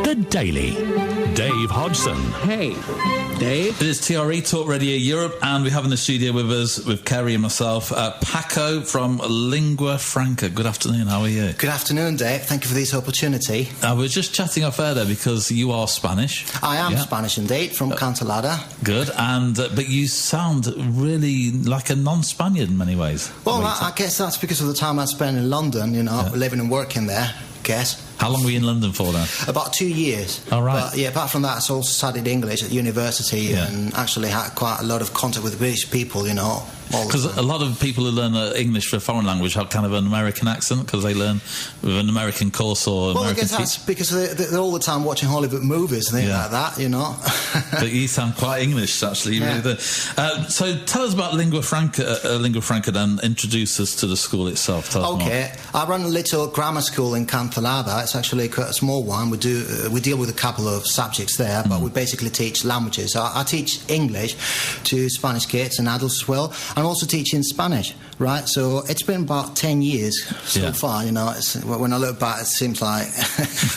The Daily. Dave Hodgson. Hey, Dave. It is TRE Talk Radio Europe, and we have in the studio with us, with Kerry and myself, Paco from Lingua Franca. Good afternoon, how are you? Good afternoon, Dave. Thank you for this opportunity. We were just chatting off air there because you are Spanish. I am Spanish indeed, from Cantalada. Good, and but you sound really like a non-Spaniard in many ways. Well, I guess that's because of the time I spent in London, living and working there, I guess. How long were you in London for then? About 2 years. All right. But yeah, apart from that, I also studied English at university and actually had quite a lot of contact with British people, Because a lot of people who learn English for a foreign language have kind of an American accent because they learn with an American course or American. Well, I guess that's because they're all the time watching Hollywood movies and things like that, But you sound quite English, actually. Yeah. Really. So tell us about Lingua Franca, then introduce us to the school itself. Tell us more. I run a little grammar school in Cantalada. It's actually quite a small one. We deal with a couple of subjects there, but we basically teach languages. I teach English to Spanish kids and adults as well. I'm also teaching Spanish, right? So it's been about 10 years so far, when I look back, it seems like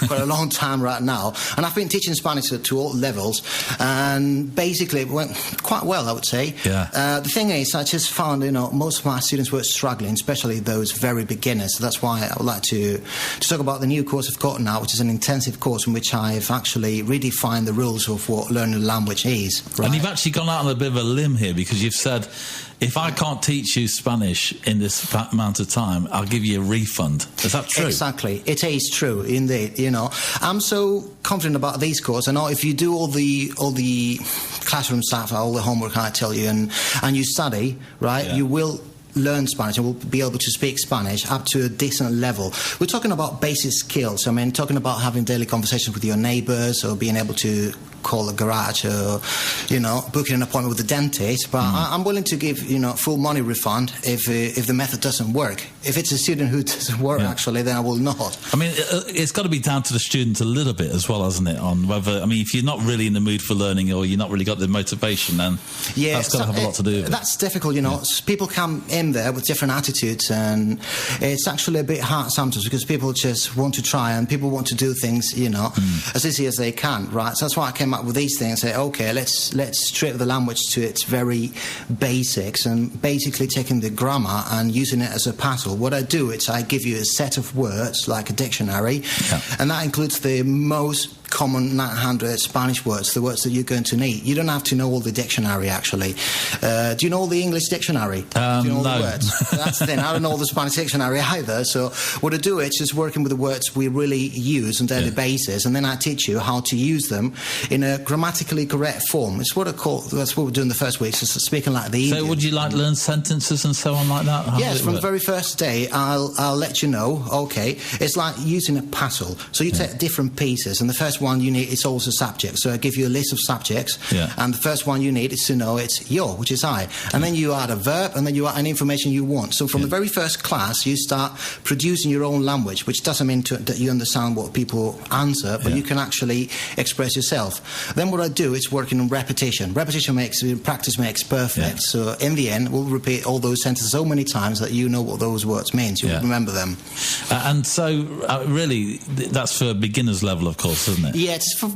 quite a long time right now. And I've been teaching Spanish to all levels, and basically it went quite well, I would say. Yeah. The thing is, I just found, most of my students were struggling, especially those very beginners. So that's why I would like to talk about the new course I've got now, which is an intensive course in which I've actually redefined the rules of what learning a language is. Right? And you've actually gone out on a bit of a limb here because you've said, if I can't teach you Spanish in this amount of time, I'll give you a refund. Is that true? Exactly. It is true, indeed. I'm so confident about these courses. I know if you do all the classroom stuff, all the homework I tell you, and you study, right, you will learn Spanish and will be able to speak Spanish up to a decent level. We're talking about basic skills. Talking about having daily conversations with your neighbours, or being able to call a garage, or booking an appointment with the dentist. But I'm willing to give full money refund if the method doesn't work. If it's a student who doesn't work, actually, then I will not. I mean, it's got to be down to the student a little bit as well, hasn't it? On whether, if you're not really in the mood for learning, or you're not really got the motivation, then that's got to have a lot to do with it. That's difficult, People come in there with different attitudes, and it's actually a bit hard sometimes because people just want to try and people want to do things, as easy as they can, right? So that's why I came up with these things. Say, okay, let's strip the language to its very basics, and basically taking the grammar and using it as a puzzle. What I do is I give you a set of words like a dictionary, and that includes the most common 900 Spanish words, the words that you're going to need. You don't have to know all the dictionary, actually. Do you know all the English dictionary? Do you know all the words? That's the thing. I don't know all the Spanish dictionary either. So what I do is just working with the words we really use on a daily basis, and then I teach you how to use them in a grammatically correct form. It's what I call, that's what we're doing the first week, so speaking like the Indian. So would you learn sentences and so on like that? Yes, from the very first day, I'll let you know, okay, it's like using a puzzle. So you take different pieces, and the first one you need is also subject. So I give you a list of subjects, and the first one you need is to know it's yo, which is I. And then you add a verb, and then you add any information you want. So from the very first class, you start producing your own language, which doesn't mean that you understand what people answer, but you can actually express yourself. Then what I do is working on repetition. Practice makes perfect. So in the end, we'll repeat all those sentences so many times that you know what those words mean. You remember them. And so, really, that's for beginners level, of course, isn't it? Yeah, it's for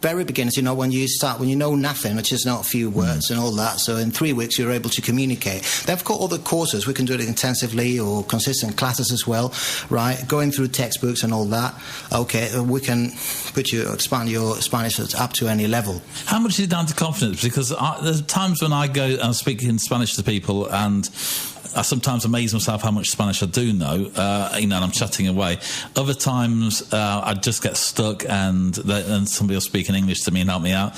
very beginners, when you know nothing, which is not a few words and all that. So in 3 weeks, you're able to communicate. They've got other courses. We can do it intensively or consistent classes as well, right? Going through textbooks and all that. Okay, we can expand your Spanish up to any level. How much is it down to confidence? Because there's times when I go and speak in Spanish to people, and I sometimes amaze myself how much Spanish I do know, and I'm chatting away. Other times, I just get stuck, and somebody will speak in English to me and help me out.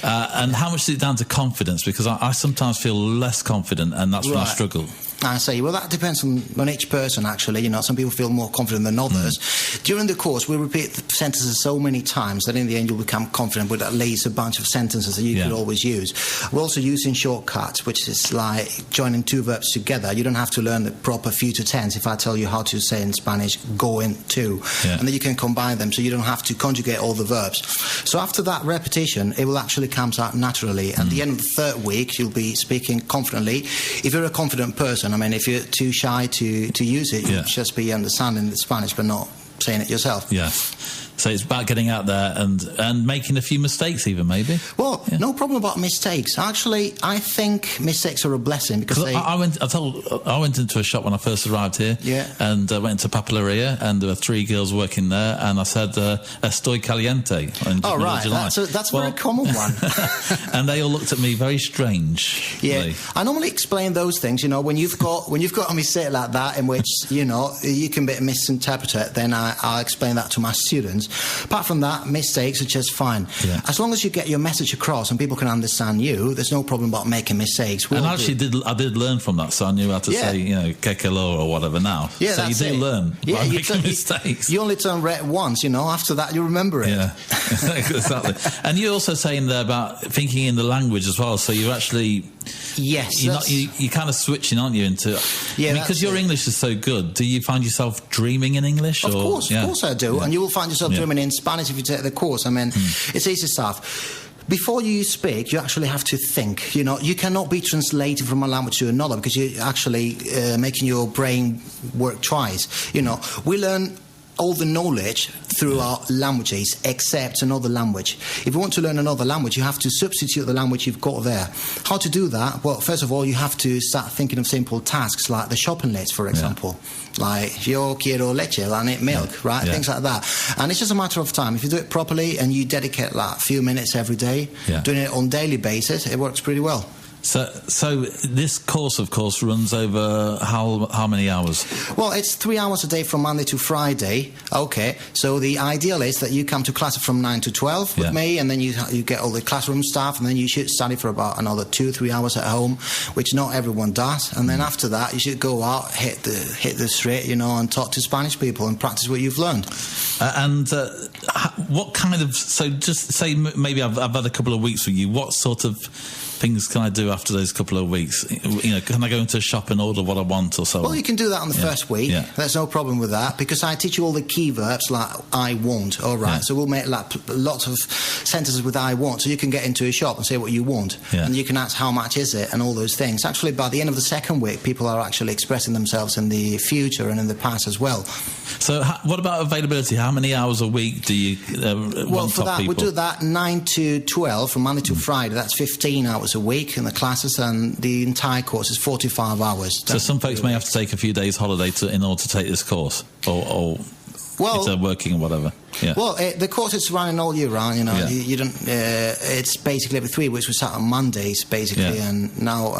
And how much is it down to confidence? Because I sometimes feel less confident, and that's when I struggle. I see. Well, that depends on each person, actually. Some people feel more confident than others. During the course, we repeat the sentences so many times that in the end you'll become confident with at least a bunch of sentences that you could always use. We're also using shortcuts, which is like joining two verbs together. You don't have to learn the proper future tense if I tell you how to say in Spanish, going to. And then you can combine them so you don't have to conjugate all the verbs. So after that repetition, it will actually come out naturally. At the end of the third week, you'll be speaking confidently. If you're a confident person, if you're too shy to use it, you'll just be understanding the Spanish but not saying it yourself. Yes. So it's about getting out there and making a few mistakes, even maybe. Well, no problem about mistakes. Actually, I think mistakes are a blessing because I went into a shop when I first arrived here. Yeah. And I went to Papeleria, and there were 3 girls working there, and I said, "Estoy caliente." Oh, right. That's a very common one. And they all looked at me very strange. Yeah. I normally explain those things. You know, when you've got a mistake like that, in which you can be misinterpreted, then I'll explain that to my students. Apart from that, mistakes are just fine. Yeah. As long as you get your message across and people can understand you, there's no problem about making mistakes. I did learn from that, so I knew how to say, kekelo or whatever now. Yeah, so you do learn by making mistakes. You only turn red once, after that you remember it. Yeah, exactly. And you're also saying there about thinking in the language as well, so you're actually... Yes. You're kind of switching, aren't you, into... Yeah, because your English is so good, do you find yourself dreaming in English? Of course I do. Yeah. And you will find yourself dreaming in Spanish if you take the course. I mean, it's easy stuff. Before you speak, you actually have to think. You cannot be translated from one language to another because you're actually making your brain work twice. We learn all the knowledge through our languages except another language. If you want to learn another language, you have to substitute the language you've got there. How to do that? Well, first of all, you have to start thinking of simple tasks like the shopping list, for example. Like, yo quiero leche, I need milk, right? Things like that. And it's just a matter of time. If you do it properly and you dedicate like a few minutes every day, doing it on a daily basis, it works pretty well. So this course, of course, runs over how many hours? Well, it's 3 hours a day from Monday to Friday. Okay, so the ideal is that you come to class from 9 to 12 with me, and then you get all the classroom stuff, and then you should study for about another 2-3 hours at home, which not everyone does. And then after that, you should go out, hit the street, and talk to Spanish people and practice what you've learned. What kind of... So just say maybe I've had a couple of weeks with you. What sort of things can I do after those couple of weeks? Can I go into a shop and order what I want or so? Well, you can do that on the first week. Yeah. There's no problem with that because I teach you all the key verbs like I want. All right. Yeah. So we'll make lots of sentences with I want, so you can get into a shop and say what you want, and you can ask how much is it and all those things. Actually, by the end of the second week, people are actually expressing themselves in the future and in the past as well. So what about availability? How many hours a week do you well, for that, we'll do that 9 to 12 from Monday to Friday. That's 15 hours a week in the classes, and the entire course is 45 hours. So some folks may have to take a few days holiday in order to take this course, or if they're working or whatever. Yeah. Well, the course is running all year round. You don't. It's basically every 3 weeks. We start on Mondays, basically, and now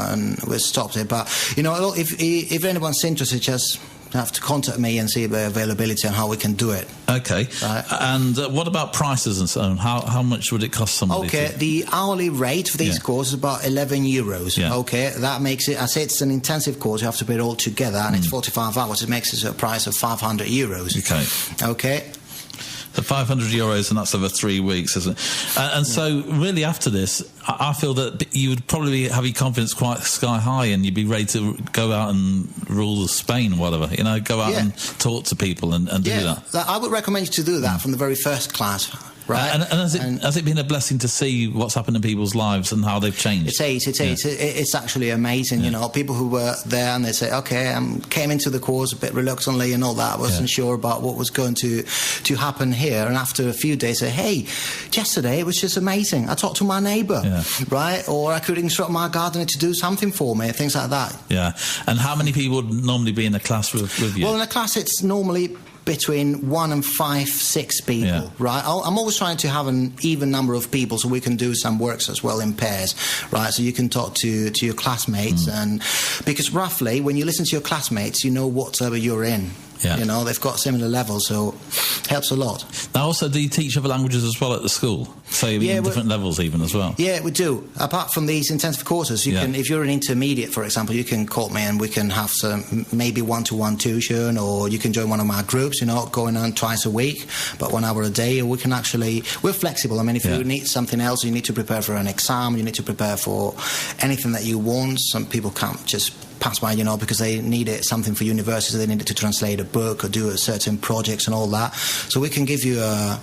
we've stopped it. But if anyone's interested, just have to contact me and see the availability and how we can do it. Okay. Right. And what about prices and so on? How much would it cost somebody? Okay, the hourly rate for this course is about €11. Yeah. Okay, that makes it, I say it's an intensive course, you have to put it all together, and it's 45 hours. It makes it a price of €500. Okay. So €500, and that's over 3 weeks, isn't it? And so, really, after this, I feel that you would probably have your confidence quite sky high, and you'd be ready to go out and rule Spain, or whatever. Go out and talk to people and do that. I would recommend you to do that from the very first class. Right. And has it been a blessing to see what's happened in people's lives and how they've changed? It's actually amazing. People who were there and they say, okay, I came into the course a bit reluctantly and all that. I wasn't sure about what was going to happen here. And after a few days, say, hey, yesterday it was just amazing. I talked to my neighbour, right? Or I could instruct my gardener to do something for me, things like that. Yeah. And how many people would normally be in a class with you? Well, in a class it's normally between 1 and 5, 6 people, right? I'm always trying to have an even number of people so we can do some works as well in pairs, right? So you can talk to your classmates, and because roughly when you listen to your classmates, you know what level you're in. Yeah. They've got similar levels, so it helps a lot. Now, also, do you teach other languages as well at the school? So in different levels even as well? Yeah, we do. Apart from these intensive courses, you can, if you're an intermediate, for example, you can call me and we can have some maybe one-to-one tuition, or you can join one of my groups, going on twice a week, but 1 hour a day. Or we're flexible. I mean, if you need something else, you need to prepare for an exam, you need to prepare for anything that you want. Some people can't just pass by, you know, because they needed something for university, they needed to translate a book or do a certain projects and all that. So we can give you a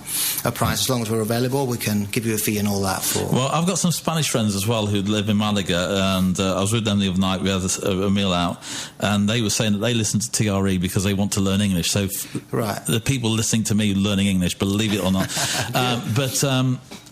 price as long as we're available. We can give you a fee and all that for. Well, I've got some Spanish friends as well who live in Malaga, and I was with them the other night. We had a meal out, and they were saying that they listen to TRE because they want to learn English. So right. The people listening to me learning English, believe it or not.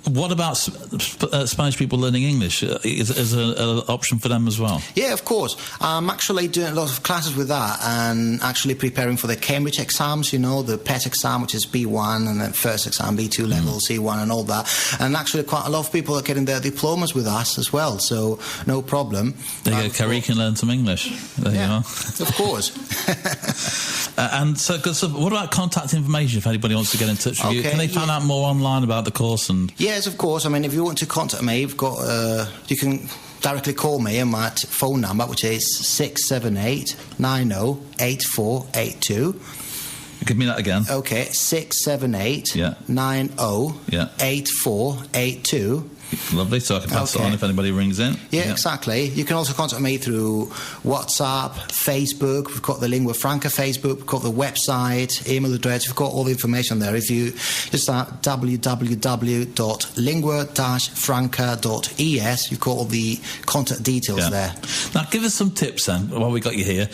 What about Spanish people learning English? Is an option for them as well? Yeah, of course. I'm actually doing a lot of classes with that and actually preparing for the Cambridge exams, you know, the PET exam, which is B1, and then first exam, B2 level, C1 and all that. And actually quite a lot of people are getting their diplomas with us as well, so no problem. There you go, Kerry can learn some English. There you are. Of course. And so, what about contact information if anybody wants to get in touch with you? Can they find out more online about the course? And Yes, of course. I mean, if you want to contact me, you've got you can directly call me on my phone number, which is 678-90-8482. Give me that again. Okay, 678-90-8482. Lovely, so I can pass it on if anybody rings in. Yeah, exactly. You can also contact me through WhatsApp, Facebook. We've got the Lingua Franca Facebook. We've got the website, email address. We've got all the information there. If you just start www.lingua-franca.es, you've got all the contact details there. Now, give us some tips then, while we got you here,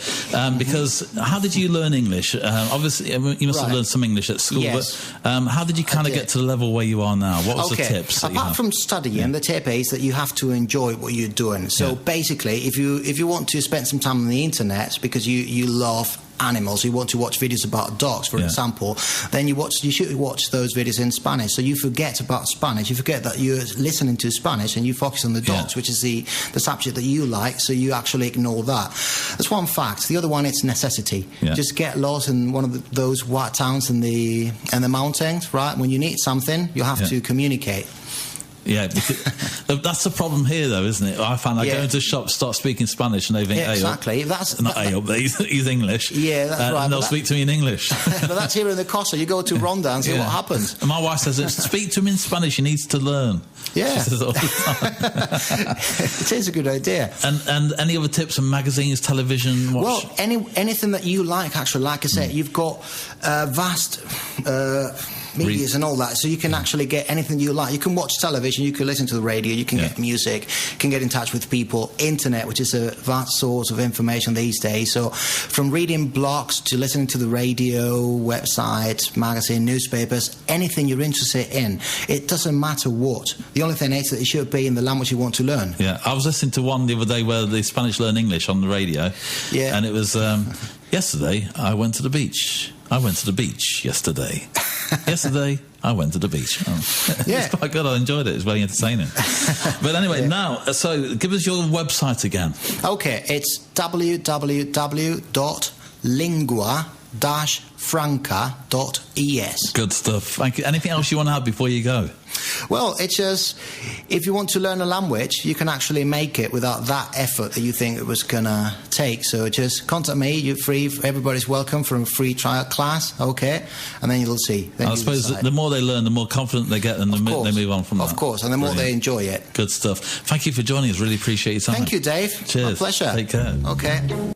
because how did you learn English? Obviously, you must have learned some English at school, but how did you kind of get to the level where you are now? What was the tips? Apart from studying, the tip is that you have to enjoy what you're doing. So basically, if you want to spend some time on the internet because you love animals, you want to watch videos about dogs, for example, then you should watch those videos in Spanish. So you forget about Spanish, you forget that you're listening to Spanish, and you focus on the dogs, which is the subject that you like. So you actually ignore that. That's one fact. The other one is necessity. Just get lost in one of those white towns in the mountains, right? When you need something, you have to communicate. Yeah, that's the problem here, though, isn't it? I find I go into shops, start speaking Spanish, and they think, exactly. He's English. Yeah, that's right. And they'll speak to me in English. But that's here in the Costa. You go to Ronda and see what happens. And my wife says, speak to him in Spanish, he needs to learn. Yeah. She says all the time. It is a good idea. And any other tips on magazines, television? Well, anything that you like, actually. Like I said, you've got vast medias and all that, so you can actually get anything you like. You can watch television, you can listen to the radio, you can get music, you can get in touch with people. Internet, which is a vast source of information these days. So from reading blogs to listening to the radio, websites, magazine, newspapers, anything you're interested in, it doesn't matter what. The only thing is that it should be in the language you want to learn. Yeah, I was listening to one the other day where the Spanish learn English on the radio. Yeah. And it was, yesterday I went to the beach. I went to the beach yesterday. Yesterday, I went to the beach. It's quite good. I enjoyed it. It's very entertaining. But anyway, now, so give us your website again. Okay, it's www.lingua-franca.es. Good stuff. Thank you. Anything else you want to have before you go? Well, it's just, if you want to learn a language, you can actually make it without that effort that you think it was going to take. So just contact me. You're free. Everybody's welcome for a free trial class. Okay. And then you'll see. Then I suppose the more they learn, the more confident they get, and they move on from that. Of course. And the more they enjoy it. Good stuff. Thank you for joining us. Really appreciate your time. Thank you, Dave. Cheers. My pleasure. Take care. Okay.